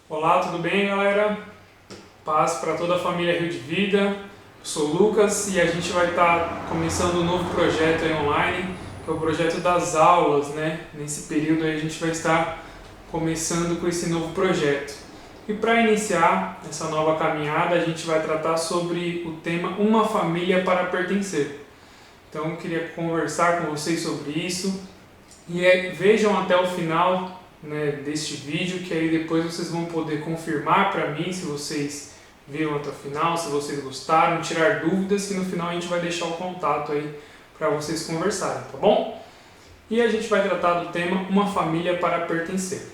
Olá, tudo bem, galera? Paz para toda a família Rio de Vida. Eu sou o Lucas e a gente vai estar começando um novo projeto aí online, que é o projeto das aulas, né? Nesse período aí a gente vai estar começando com esse novo projeto. E para iniciar essa nova caminhada, a gente vai tratar sobre o tema Uma Família para Pertencer. Então eu queria conversar com vocês sobre isso e vejam até o final, né, deste vídeo, que aí depois vocês vão poder confirmar para mim se vocês viram até o final, se vocês gostaram, tirar dúvidas, que no final a gente vai deixar o contato aí para vocês conversarem, tá bom? E a gente vai tratar do tema Uma Família para Pertencer.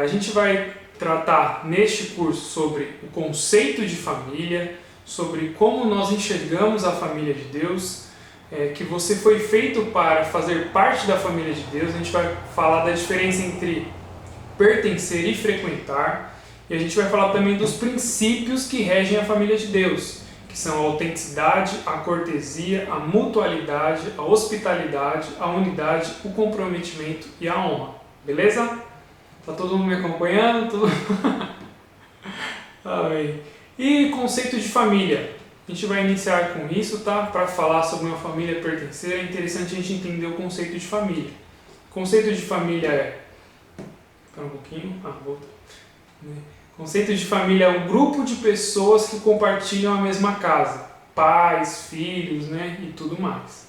A gente vai tratar neste curso sobre o conceito de família, sobre como nós enxergamos a família de Deus, que você foi feito para fazer parte da família de Deus. A gente vai falar da diferença entre pertencer e frequentar, e a gente vai falar também dos princípios que regem a família de Deus, que são a autenticidade, a cortesia, a mutualidade, a hospitalidade, a unidade, o comprometimento e a honra. Beleza? Tá todo mundo me acompanhando? Tudo... Amém. E conceito de família. A gente vai iniciar com isso, tá? Para falar sobre uma família pertencer, é interessante a gente entender o conceito de família. O conceito de família é... Espera um pouquinho. Volta. Conceito de família é um grupo de pessoas que compartilham a mesma casa. Pais, filhos, né? E tudo mais.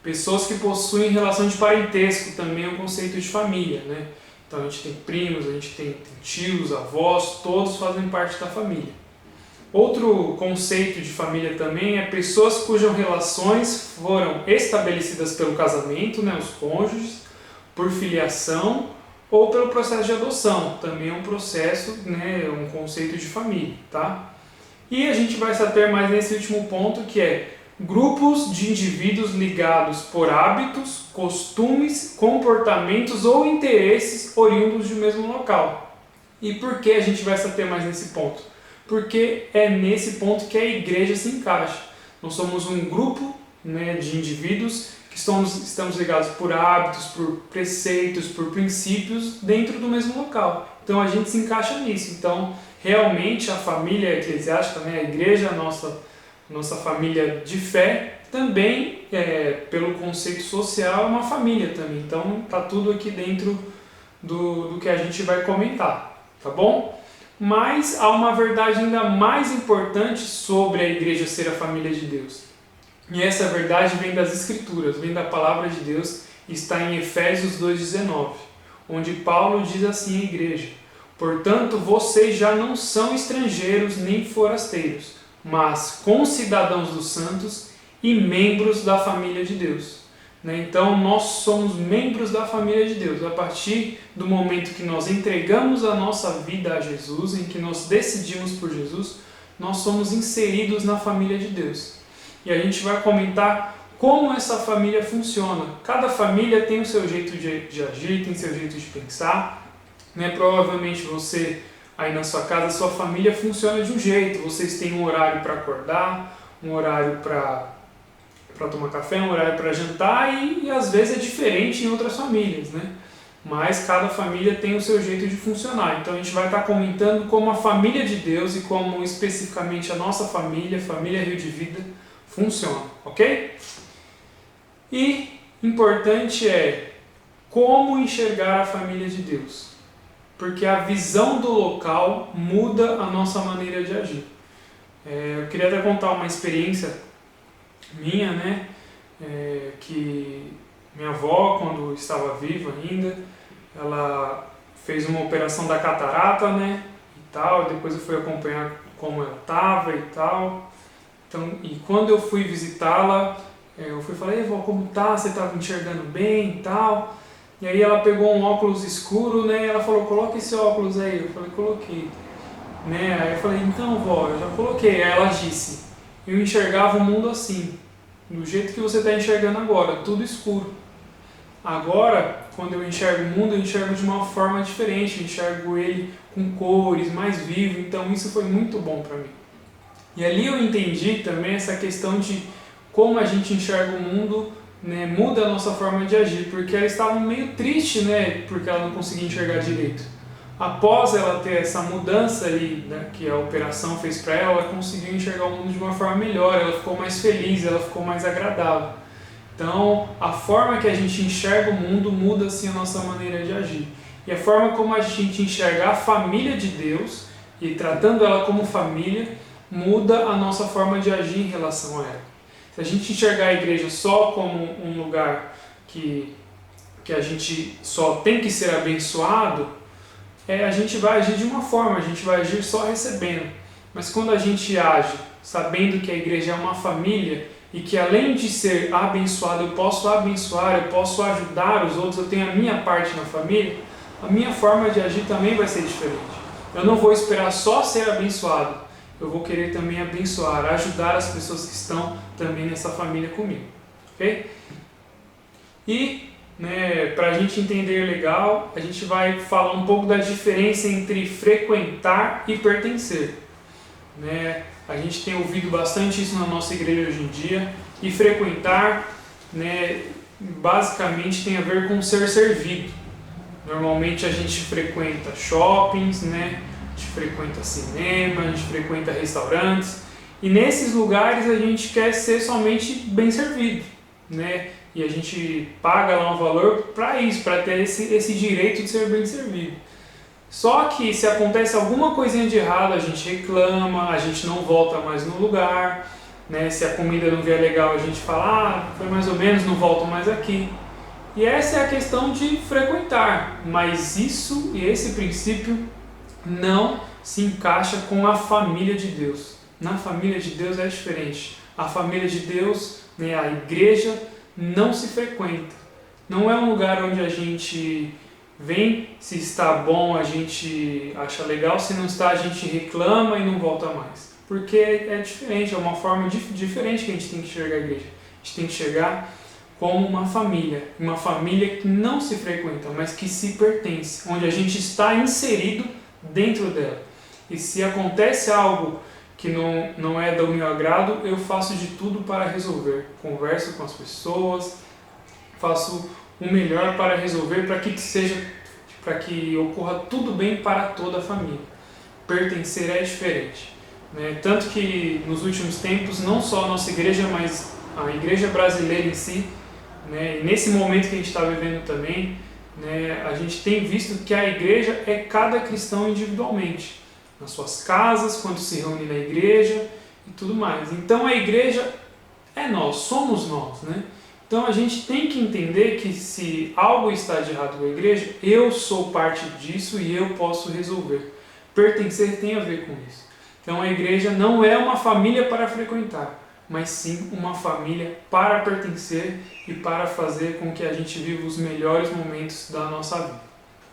Pessoas que possuem relação de parentesco também é um conceito de família, né? Então a gente tem primos, a gente tem tios, avós, todos fazem parte da família. Outro conceito de família também é pessoas cujas relações foram estabelecidas pelo casamento, né, os cônjuges, por filiação ou pelo processo de adoção. Também é um processo, né, um conceito de família, tá? E a gente vai se ater mais nesse último ponto, que é grupos de indivíduos ligados por hábitos, costumes, comportamentos ou interesses oriundos do mesmo local. E por que a gente vai se ater mais nesse ponto? Porque é nesse ponto que a igreja se encaixa. Nós somos um grupo, né, de indivíduos que estamos ligados por hábitos, por preceitos, por princípios dentro do mesmo local. Então a gente se encaixa nisso. Então realmente a família eclesiástica, né, a igreja, a nossa família de fé, também, pelo conceito social, é uma família também. Então está tudo aqui dentro do que a gente vai comentar, tá bom? Mas há uma verdade ainda mais importante sobre a igreja ser a família de Deus. E essa verdade vem das Escrituras, vem da palavra de Deus, está em Efésios 2,19, onde Paulo diz assim à igreja: portanto, vocês já não são estrangeiros nem forasteiros, mas concidadãos dos santos e membros da família de Deus. Então nós somos membros da família de Deus. A partir do momento que nós entregamos a nossa vida a Jesus, em que nós decidimos por Jesus, nós somos inseridos na família de Deus. E a gente vai comentar como essa família funciona. Cada família tem o seu jeito de agir, tem o seu jeito de pensar, né? Provavelmente você aí na sua casa, a sua família funciona de um jeito. Vocês têm um horário para acordar, um horário para tomar café, um horário para jantar, e às vezes é diferente em outras famílias, né? Mas cada família tem o seu jeito de funcionar. Então a gente vai estar comentando como a família de Deus e como especificamente a nossa família, família Rio de Vida, funciona, ok? E importante é como enxergar a família de Deus, porque a visão do local muda a nossa maneira de agir. Eu queria até contar uma experiência minha, né, que minha avó, quando estava viva ainda, ela fez uma operação da catarata, né, e tal, depois eu fui acompanhar como ela estava e tal. Então, e quando eu fui visitá-la, eu fui falar: ei, vó, como tá? Você tá enxergando bem e tal? E aí ela pegou um óculos escuro, né, e ela falou: coloca esse óculos aí. Eu falei: coloquei. Né, aí eu falei: então, vó, eu já coloquei. Aí ela disse: eu enxergava o mundo assim, do jeito que você está enxergando agora, tudo escuro. Agora, quando eu enxergo o mundo, eu enxergo de uma forma diferente, eu enxergo ele com cores, mais vivo. Então isso foi muito bom para mim. E ali eu entendi também essa questão de como a gente enxerga o mundo, né, muda a nossa forma de agir, porque ela estava meio triste, né, porque ela não conseguia enxergar direito. após ela ter essa mudança ali, né, que a operação fez para ela, ela conseguiu enxergar o mundo de uma forma melhor, ela ficou mais feliz, ela ficou mais agradável. Então, a forma que a gente enxerga o mundo muda assim a nossa maneira de agir. E a forma como a gente enxerga a família de Deus, e tratando ela como família, muda a nossa forma de agir em relação a ela. Se a gente enxergar a igreja só como um lugar que a gente só tem que ser abençoado, a gente vai agir de uma forma, a gente vai agir só recebendo. Mas quando a gente age sabendo que a igreja é uma família e que além de ser abençoado, eu posso abençoar, eu posso ajudar os outros, eu tenho a minha parte na família, a minha forma de agir também vai ser diferente. Eu não vou esperar só ser abençoado, eu vou querer também abençoar, ajudar as pessoas que estão também nessa família comigo. Ok? E para a gente entender legal, a gente vai falar um pouco da diferença entre frequentar e pertencer. A gente tem ouvido bastante isso na nossa igreja hoje em dia, e frequentar basicamente tem a ver com ser servido. Normalmente a gente frequenta shoppings, a gente frequenta cinema, a gente frequenta restaurantes, e nesses lugares a gente quer ser somente bem servido, e a gente paga lá um valor para isso, para ter esse direito de ser bem servido. Só que se acontece alguma coisinha de errado, a gente reclama, a gente não volta mais no lugar, se a comida não vier legal, a gente fala, foi mais ou menos, não volto mais aqui. E essa é a questão de frequentar, mas isso e esse princípio não se encaixa com a família de Deus. Na família de Deus é diferente. A família de Deus, a igreja, não se frequenta. Não é um lugar onde a gente vem, se está bom a gente acha legal, se não está a gente reclama e não volta mais. Porque é diferente, é uma forma diferente que a gente tem que enxergar a igreja. A gente tem que enxergar como uma família que não se frequenta, mas que se pertence, onde a gente está inserido dentro dela. E se acontece algo que não é do meu agrado, eu faço de tudo para resolver. Converso com as pessoas, faço o melhor para resolver, para que ocorra tudo bem para toda a família. Pertencer é diferente. Tanto que nos últimos tempos, não só a nossa igreja, mas a igreja brasileira em si, e nesse momento que a gente está vivendo também, a gente tem visto que a igreja é cada cristão individualmente, nas suas casas, quando se reúne na igreja e tudo mais. Então a igreja é nós, somos nós. Então a gente tem que entender que se algo está de errado com a igreja, eu sou parte disso e eu posso resolver. Pertencer tem a ver com isso. Então a igreja não é uma família para frequentar, mas sim uma família para pertencer e para fazer com que a gente viva os melhores momentos da nossa vida.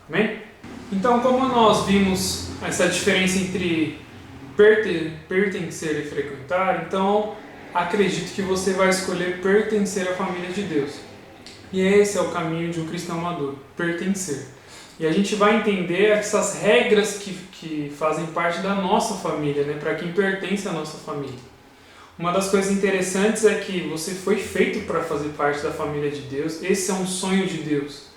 Amém? Então, como nós vimos essa diferença entre pertencer e frequentar, então acredito que você vai escolher pertencer à família de Deus. E esse é o caminho de um cristão maduro, pertencer. E a gente vai entender essas regras que fazem parte da nossa família, para quem pertence à nossa família. Uma das coisas interessantes é que você foi feito para fazer parte da família de Deus. Esse é um sonho de Deus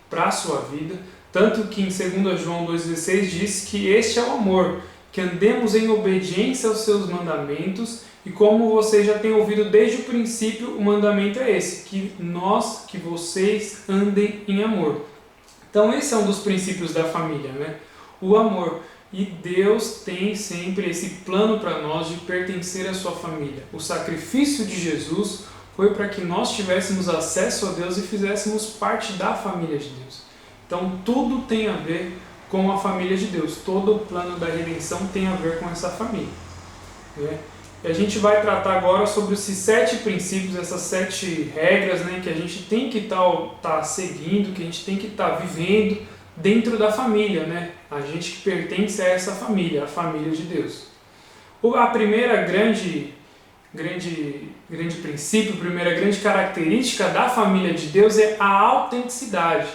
para a sua vida. Tanto que em 2 João 2,16 diz que este é o amor, que andemos em obediência aos seus mandamentos, e como vocês já têm ouvido desde o princípio, o mandamento é esse, que vocês andem em amor. Então esse é um dos princípios da família, o amor. E Deus tem sempre esse plano para nós de pertencer à sua família. O sacrifício de Jesus foi para que nós tivéssemos acesso a Deus e fizéssemos parte da família de Deus. Então tudo tem a ver com a família de Deus. Todo o plano da redenção tem a ver com essa família. E a gente vai tratar agora sobre esses 7 princípios, essas 7 regras que a gente tem que estar seguindo, que a gente tem que estar vivendo dentro da família, a gente que pertence a essa família, a família de Deus. A primeira grande princípio, a primeira grande característica da família de Deus é a autenticidade.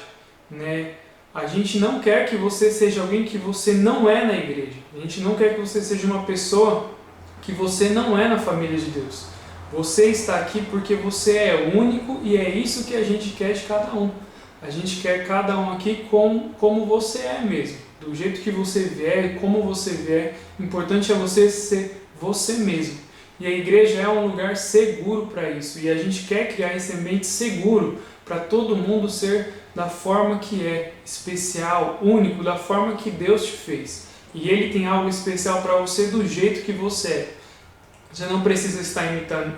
A gente não quer que você seja alguém que você não é na igreja. A gente não quer que você seja uma pessoa que você não é na família de Deus. Você está aqui porque você é único e é isso que a gente quer de cada um. A gente quer cada um aqui como você é mesmo, do jeito que você vier, como você vier, o importante é você ser você mesmo. E a igreja é um lugar seguro para isso, e a gente quer criar esse ambiente seguro para todo mundo ser da forma que é, especial, único, da forma que Deus te fez. E Ele tem algo especial para você do jeito que você é. Você não precisa estar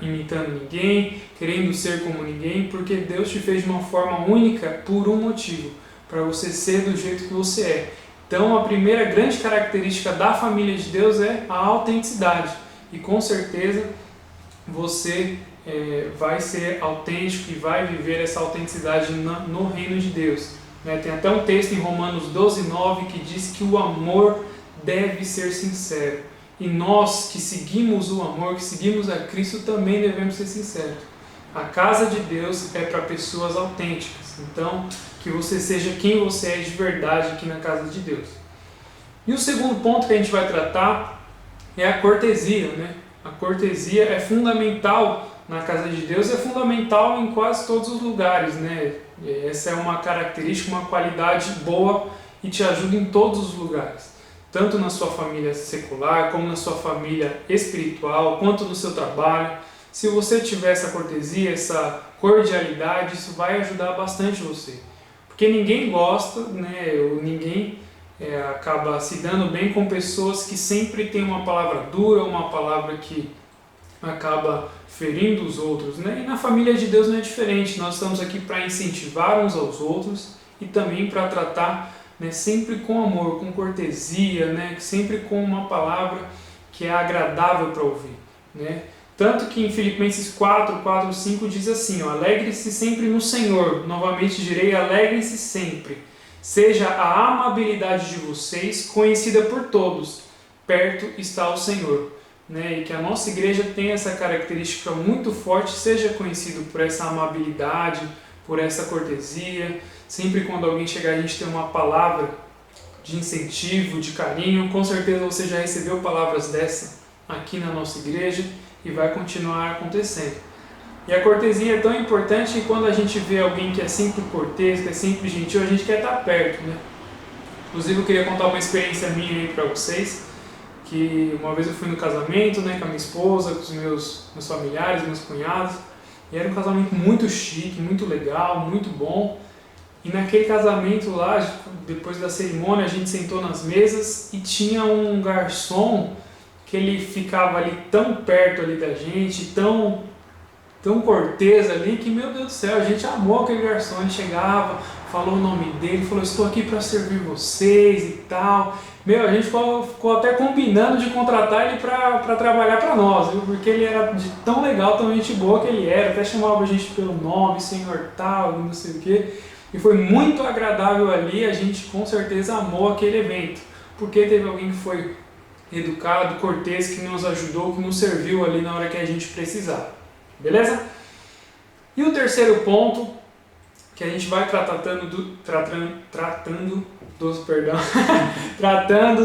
imitando ninguém, querendo ser como ninguém, porque Deus te fez de uma forma única por um motivo, para você ser do jeito que você é. Então a primeira grande característica da família de Deus é a autenticidade. E com certeza você vai ser autêntico e vai viver essa autenticidade no reino de Deus. Tem até um texto em Romanos 12:9 que diz que o amor deve ser sincero. E nós que seguimos o amor, que seguimos a Cristo, também devemos ser sinceros. A casa de Deus é para pessoas autênticas. Então, que você seja quem você é de verdade aqui na casa de Deus. E o segundo ponto que a gente vai tratar é a cortesia, A cortesia é fundamental na casa de Deus, é fundamental em quase todos os lugares, Essa é uma característica, uma qualidade boa e te ajuda em todos os lugares. Tanto na sua família secular, como na sua família espiritual, quanto no seu trabalho. Se você tiver essa cortesia, essa cordialidade, isso vai ajudar bastante você. Porque ninguém gosta, ou ninguém acaba se dando bem com pessoas que sempre têm uma palavra dura, uma palavra que acaba ferindo os outros. E na família de Deus não é diferente. Nós estamos aqui para incentivar uns aos outros e também para tratar sempre com amor, com cortesia, sempre com uma palavra que é agradável para ouvir. Tanto que em Filipenses 4:5 diz assim, alegre-se sempre no Senhor. Novamente direi, alegrem-se sempre. Seja a amabilidade de vocês conhecida por todos. Perto está o Senhor. E que a nossa igreja tenha essa característica muito forte, seja conhecido por essa amabilidade, por essa cortesia. Sempre quando alguém chegar, a gente tem uma palavra de incentivo, de carinho. Com certeza você já recebeu palavras dessa aqui na nossa igreja e vai continuar acontecendo. E a cortesia é tão importante que quando a gente vê alguém que é sempre cortês, que é sempre gentil, a gente quer estar perto, Inclusive eu queria contar uma experiência minha aí para vocês, que uma vez eu fui no casamento, com a minha esposa, com os meus familiares, meus cunhados, e era um casamento muito chique, muito legal, muito bom. E naquele casamento lá, depois da cerimônia, a gente sentou nas mesas e tinha um garçom que ele ficava ali tão perto ali da gente, tão cortês ali, que, meu Deus do céu, a gente amou aquele garçom. Ele chegava, falou o nome dele, falou, estou aqui para servir vocês e tal. A gente ficou até combinando de contratar ele para trabalhar para nós, porque ele era de tão legal, tão gente boa que ele era, até chamava a gente pelo nome, senhor tal, não sei o quê. E foi muito agradável ali, a gente com certeza amou aquele evento, porque teve alguém que foi educado, cortês, que nos ajudou, que nos serviu ali na hora que a gente precisava. Beleza? E o terceiro ponto, que a gente vai tratando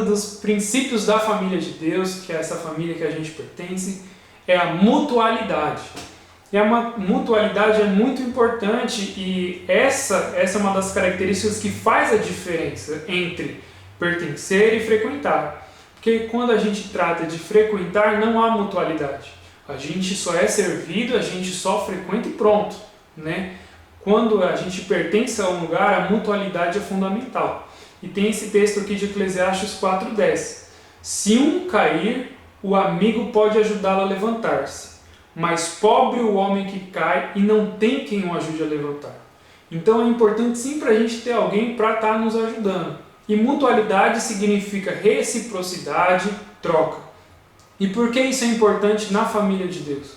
dos princípios da família de Deus, que é essa família que a gente pertence, é a mutualidade. E a mutualidade é muito importante e essa é uma das características que faz a diferença entre pertencer e frequentar. Porque quando a gente trata de frequentar, não há mutualidade. A gente só é servido, a gente só frequenta e pronto. Quando a gente pertence a um lugar, a mutualidade é fundamental. E tem esse texto aqui de Eclesiastes 4:10. Se um cair, o amigo pode ajudá-lo a levantar-se. Mas pobre o homem que cai e não tem quem o ajude a levantar. Então é importante sim para a gente ter alguém para estar nos ajudando. E mutualidade significa reciprocidade, troca. E por que isso é importante na família de Deus?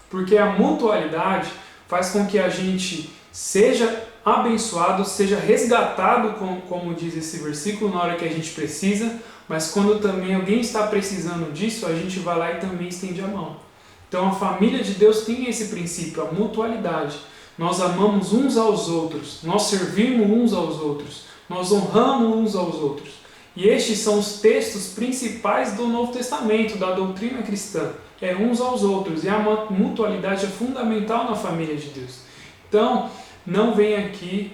Porque a mutualidade faz com que a gente seja abençoado, seja resgatado, como diz esse versículo, na hora que a gente precisa, mas quando também alguém está precisando disso, a gente vai lá e também estende a mão. Então a família de Deus tem esse princípio, a mutualidade. Nós amamos uns aos outros, nós servimos uns aos outros, nós honramos uns aos outros. E estes são os textos principais do Novo Testamento, da doutrina cristã. É uns aos outros, e a mutualidade é fundamental na família de Deus. Então, não vem aqui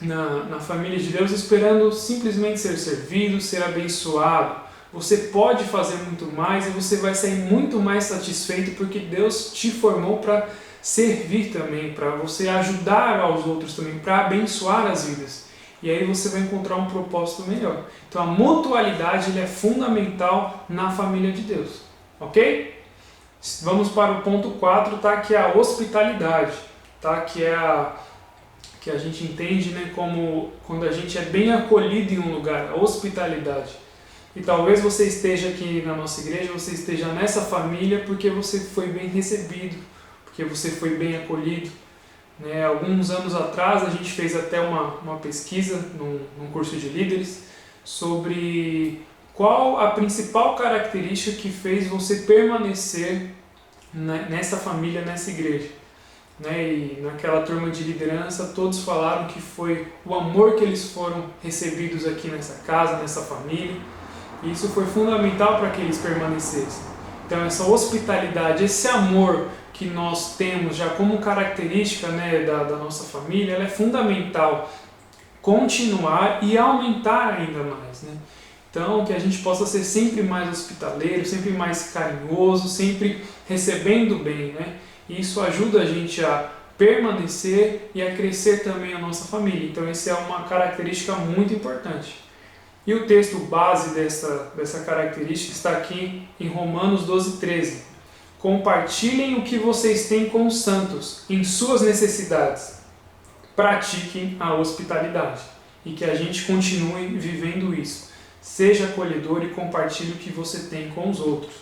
na família de Deus esperando simplesmente ser servido, ser abençoado. Você pode fazer muito mais e você vai sair muito mais satisfeito porque Deus te formou para servir também, para você ajudar aos outros também, para abençoar as vidas. E aí você vai encontrar um propósito melhor. Então a mutualidade ele é fundamental na família de Deus. Ok? Vamos para o ponto 4, tá? Que é a hospitalidade. Tá? Que a gente entende, né, como quando a gente é bem acolhido em um lugar, a hospitalidade. E talvez você esteja aqui na nossa igreja, você esteja nessa família porque você foi bem recebido, porque você foi bem acolhido. Né? Alguns anos atrás a gente fez até uma pesquisa num curso de líderes sobre qual a principal característica que fez você permanecer nessa família, nessa igreja. Né? E naquela turma de liderança todos falaram que foi o amor que eles foram recebidos aqui nessa casa, nessa família. E isso foi fundamental para que eles permanecessem. Então essa hospitalidade, esse amor que nós temos já como característica, né, da nossa família, ela é fundamental continuar e aumentar ainda mais. Né? Então que a gente possa ser sempre mais hospitaleiro, sempre mais carinhoso, sempre recebendo bem. Né? E isso ajuda a gente a permanecer e a crescer também a nossa família. Então essa é uma característica muito importante. E o texto base dessa característica está aqui em Romanos 12:13. Compartilhem o que vocês têm com os santos em suas necessidades. Pratiquem a hospitalidade. E que a gente continue vivendo isso. Seja acolhedor e compartilhe o que você tem com os outros.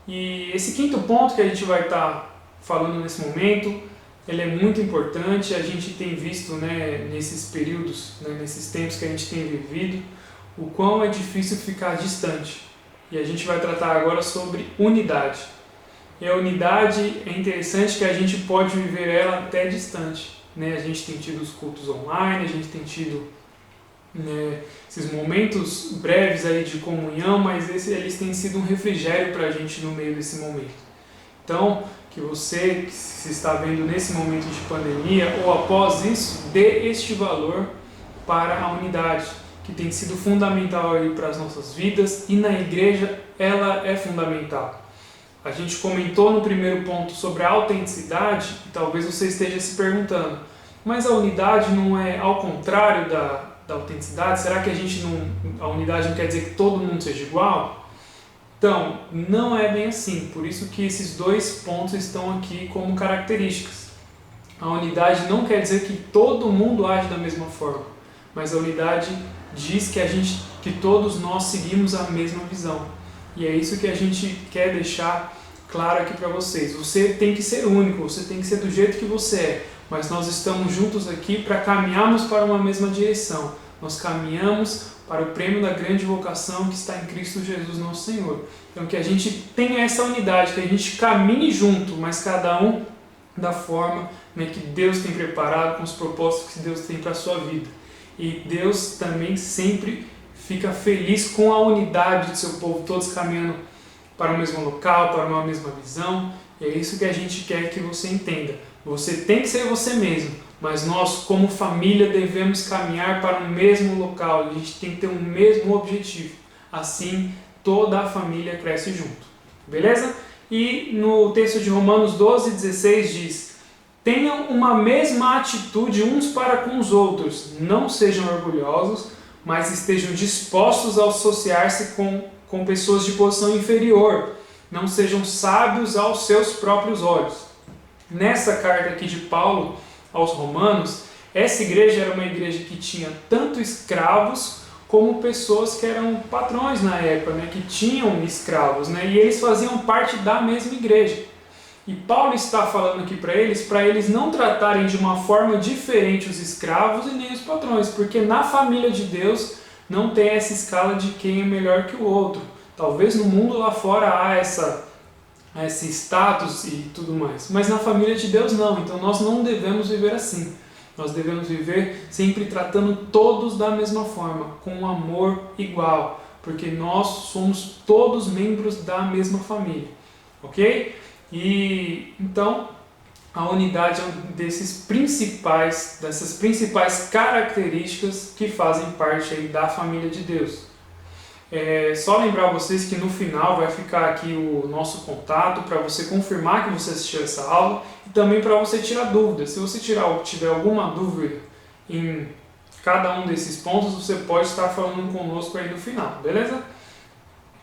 E esse quinto ponto que a gente vai estar falando nesse momento, ele é muito importante. A gente tem visto, né, nesses períodos, né, nesses tempos que a gente tem vivido, o quão é difícil ficar distante. E a gente vai tratar agora sobre unidade. E a unidade é interessante que a gente pode viver ela até distante. Né? A gente tem tido os cultos online, a gente tem tido, né, esses momentos breves aí de comunhão, mas eles têm sido um refrigério para a gente no meio desse momento. Então, que você que se está vendo nesse momento de pandemia ou após isso, dê este valor para a unidade, que tem sido fundamental aí para as nossas vidas e na igreja ela é fundamental. A gente comentou no primeiro ponto sobre a autenticidade e talvez você esteja se perguntando, mas a unidade não é ao contrário da autenticidade? Será que a unidade não quer dizer que todo mundo seja igual? Então, não é bem assim, por isso que esses dois pontos estão aqui como características. A unidade não quer dizer que todo mundo age da mesma forma, mas a unidade diz que todos nós seguimos a mesma visão. E é isso que a gente quer deixar claro aqui para vocês. Você tem que ser único, você tem que ser do jeito que você é, mas nós estamos juntos aqui para caminharmos para uma mesma direção. Nós caminhamos para o prêmio da grande vocação que está em Cristo Jesus, nosso Senhor. Então que a gente tenha essa unidade, que a gente caminhe junto, mas cada um da forma, né, que Deus tem preparado, com os propósitos que Deus tem para a sua vida. E Deus também sempre fica feliz com a unidade do seu povo, todos caminhando para o mesmo local, para uma mesma visão. E é isso que a gente quer que você entenda. Você tem que ser você mesmo, mas nós, como família, devemos caminhar para o mesmo local. A gente tem que ter um mesmo objetivo. Assim, toda a família cresce junto. Beleza? E no texto de Romanos 12:16 diz: tenham uma mesma atitude uns para com os outros. Não sejam orgulhosos, mas estejam dispostos a associar-se com pessoas de posição inferior. Não sejam sábios aos seus próprios olhos. Nessa carta aqui de Paulo aos Romanos, essa igreja era uma igreja que tinha tanto escravos como pessoas que eram patrões na época, né, que tinham escravos, né, e eles faziam parte da mesma igreja. E Paulo está falando aqui para eles não tratarem de uma forma diferente os escravos e nem os patrões, porque na família de Deus não tem essa escala de quem é melhor que o outro. Talvez no mundo lá fora há esse status e tudo mais, mas na família de Deus não. Então nós não devemos viver assim. Nós devemos viver sempre tratando todos da mesma forma, com um amor igual, porque nós somos todos membros da mesma família, ok? E então A unidade é dessas principais características que fazem parte aí da família de Deus. Só lembrar vocês que no final vai ficar aqui o nosso contato para você confirmar que você assistiu essa aula e também para você tirar dúvidas. Se você tiver alguma dúvida em cada um desses pontos, você pode estar falando conosco aí no final, beleza?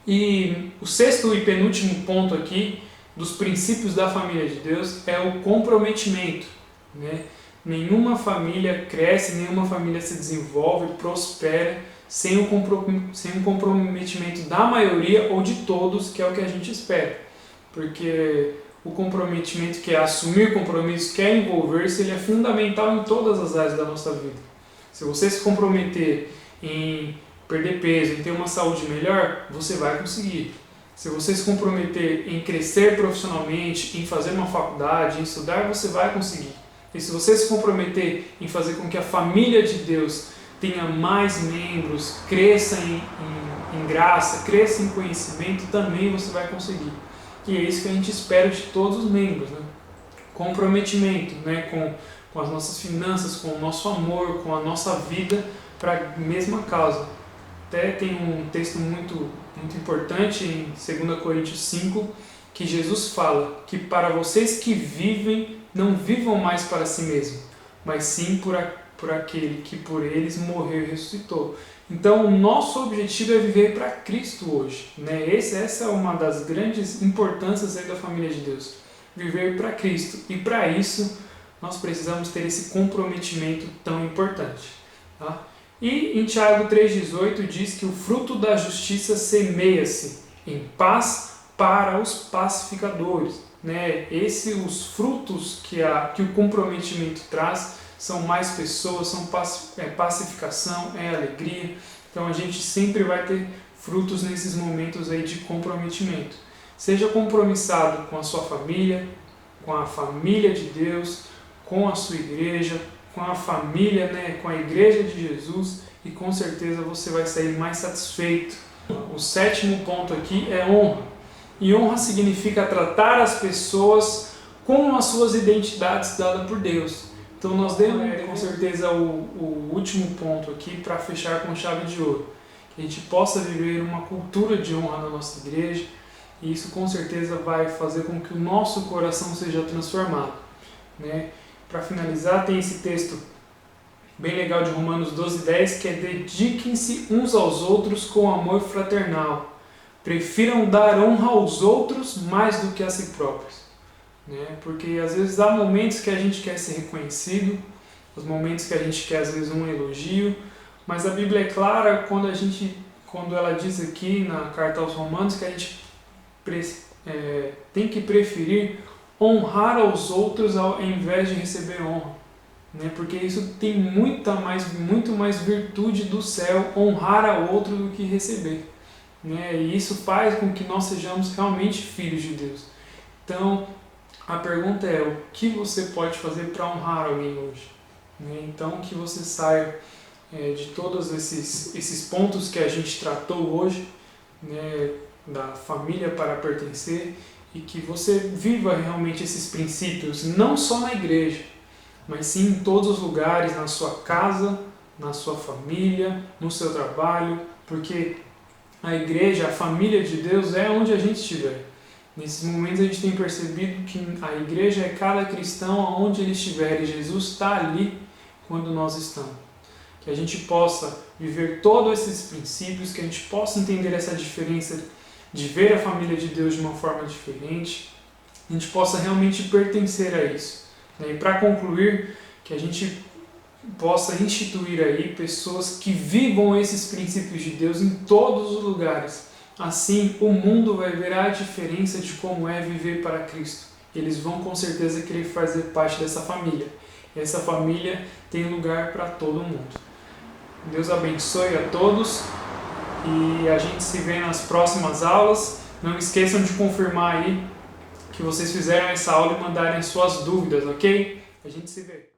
E o sexto e penúltimo ponto aqui dos princípios da família de Deus é o comprometimento, né? Nenhuma família cresce, nenhuma família se desenvolve, prospera sem um comprometimento da maioria ou de todos, que é o que a gente espera. Porque o comprometimento, que é assumir compromisso, que é envolver-se, ele é fundamental em todas as áreas da nossa vida. Se você se comprometer em perder peso, em ter uma saúde melhor, você vai conseguir. Se você se comprometer em crescer profissionalmente, em fazer uma faculdade, em estudar, você vai conseguir. E se você se comprometer em fazer com que a família de Deus tenha mais membros, cresça em graça, cresça em conhecimento, também você vai conseguir. E é isso que a gente espera de todos os membros, né? Comprometimento, né? Com as nossas finanças, com o nosso amor, com a nossa vida para a mesma causa. Até tem um texto muito importante em 2 Coríntios 5, que Jesus fala que para vocês que vivem, não vivam mais para si mesmos, mas sim por aquele que por eles morreu e ressuscitou. Então o nosso objetivo é viver para Cristo hoje, né? Essa é uma das grandes importâncias aí da família de Deus, viver para Cristo. E para isso nós precisamos ter esse comprometimento tão importante, tá? E em Tiago 3,18 diz que o fruto da justiça semeia-se em paz para os pacificadores, né? Os frutos que o comprometimento traz são mais pessoas, são pacificação, alegria. Então a gente sempre vai ter frutos nesses momentos aí de comprometimento. Seja compromissado com a sua família, com a família de Deus, com a sua igreja, com a família, né, com a igreja de Jesus, e com certeza você vai sair mais satisfeito. O sétimo ponto aqui é honra. E honra significa tratar as pessoas com as suas identidades dadas por Deus. Então nós devemos, com certeza, o último ponto aqui para fechar com chave de ouro. Que a gente possa viver uma cultura de honra na nossa igreja, e isso com certeza vai fazer com que o nosso coração seja transformado, né? Para finalizar, tem esse texto bem legal de Romanos 12:10, que é: dediquem-se uns aos outros com amor fraternal. Prefiram dar honra aos outros mais do que a si próprios. Né? Porque às vezes há momentos que a gente quer ser reconhecido, os momentos que a gente quer às vezes um elogio, mas a Bíblia é clara quando ela diz aqui na carta aos Romanos que a gente tem que preferir honrar aos outros ao invés de receber honra, né? Porque isso tem muito mais virtude do céu, honrar ao outro, do que receber, né? E isso faz com que nós sejamos realmente filhos de Deus. Então a pergunta é: o que você pode fazer para honrar alguém hoje? Né? Então que você saia de todos esses pontos que a gente tratou hoje, né, da família para pertencer, e que você viva realmente esses princípios, não só na igreja, mas sim em todos os lugares, na sua casa, na sua família, no seu trabalho, porque a igreja, a família de Deus é onde a gente estiver. Nesses momentos a gente tem percebido que a igreja é cada cristão aonde ele estiver, e Jesus está ali quando nós estamos. Que a gente possa viver todos esses princípios, que a gente possa entender essa diferença de ver a família de Deus de uma forma diferente, a gente possa realmente pertencer a isso. E para concluir, que a gente possa instituir aí pessoas que vivam esses princípios de Deus em todos os lugares. Assim, o mundo vai ver a diferença de como é viver para Cristo. Eles vão com certeza querer fazer parte dessa família. E essa família tem lugar para todo mundo. Deus abençoe a todos. E a gente se vê nas próximas aulas. Não esqueçam de confirmar aí que vocês fizeram essa aula e mandarem suas dúvidas, ok? A gente se vê.